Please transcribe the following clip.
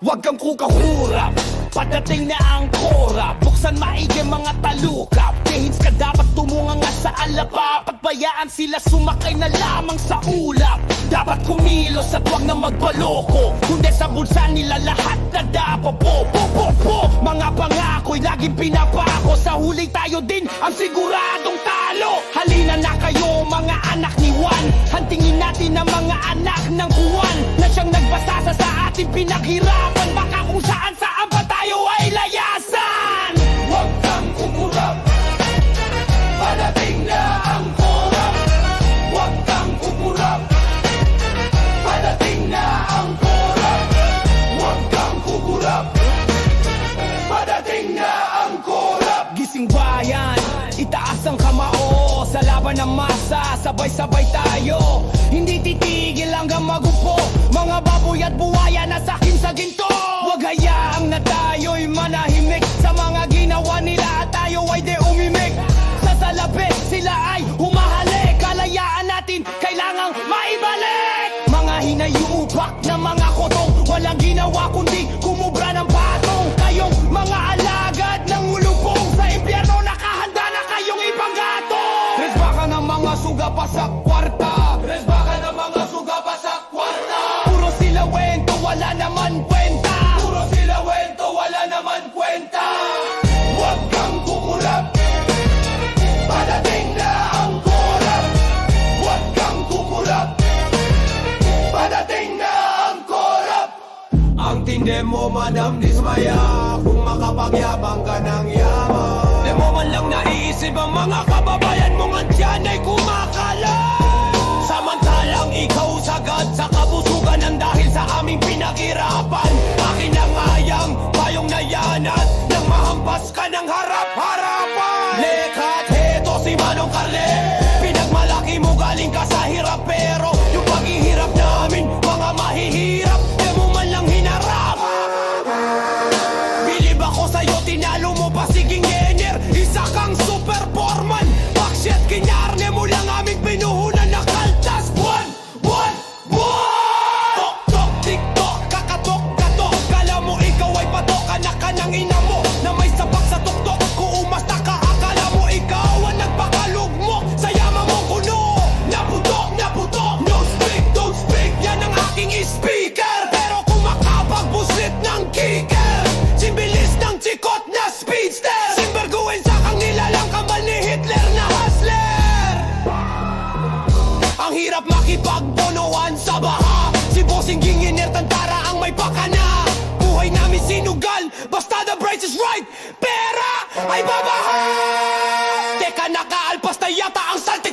Huwag kang kukahurap, padating na ang korap. Buksan maigi mga talukap, kahits ka dapat tumunga nga sa alapa. Pagbayaan sila sumakay na lamang sa ulap. Dapat kumilos at huwag na magbaloko, kundi sa bulsa nila lahat na dapo. Po, mga pangako'y laging pinapako. Sa huli tayo din ang siguradong talo. Halina na kayo mga anak ni Juan, hantingin natin ang mga anak ng Juan na siyang nagbasa sa ating pinaghirapan. Baka kung saan pa tayo ay layasan. Huwag kang kukurap, padating na ang korap. Huwag kang kukurap, padating na ang korap. Huwag kang kukurap, padating na ang korap. Gising bayan, itaas ang kamao sa laban ng masa, sabay-sabay tayo. Hindi titigil hanggang magupo, mga baboy at buwaya na sakin sa ginto. Huwag hayaang na tayo'y manahimik sa mga ginawa nila at tayo ay di umimik. Sa salapi sila ay humahalik, kalayaan natin kailangang maibalik. Mga hinayupak na mga kotong, walang ginawa kundi kumubra ng patong. Kayong mga alagad ng ulupong, sa impyerno nakahanda na kayong ipanggatong. Tres baka ng mga suga pa sa kwarta, tres baka ng mga suga pa sa kwarta. Puro sila wento, wala naman kwenta. Puro sila wento, wala naman kwenta. Huwag kang kukurap, padating na ang korap. Huwag kang kukurap, padating na ang korap. Ang tindi mo madam dismaya, kung makapagyabang ka ng yaman. Di mo man lang naiisip ang mga kababayan mong andyan ay kumakalat. Samantalang ikaw sagad sa kabusugan ng dahil sa aming pinaghirapan. Akin ang ayang payong nayanat nang mahampas ka ng harap-harapan. Lekat heto si Manong Carle, pinagmalaki mo galing ka sa hirap. Pero yung paghihirap namin mga mahihirap, di mo man lang hinarap. Bilib ako sa'yo, tinalo mo pa siging yener. Isa kang super foreman, baksyat kinyarne mo lang aming pinuhunan na kaltas. Buwan! Tok tok tiktok, kakatok katok. Kala mo ikaw ay patok, anak ka ng ina mo na may sapak sa tuktok. Kung umasta ka, akala mo ikaw ang nagpakalugmok sa yaman mo kuno. Naputok, don't speak, yan ang aking speaker. Pero kung makapagbusit ng kicker, simbilis ng chikot na speedster. Simberguin sa kang nilalang kambal ni Hitler na hustler. Ang hirap makipagbonohan sa baha, si Bossing Engineer Tantara ang may pakana. Buhay namin sinugal, basta the price is right. Pera ay babaha. Teka, nakaalpas na yata ang saltik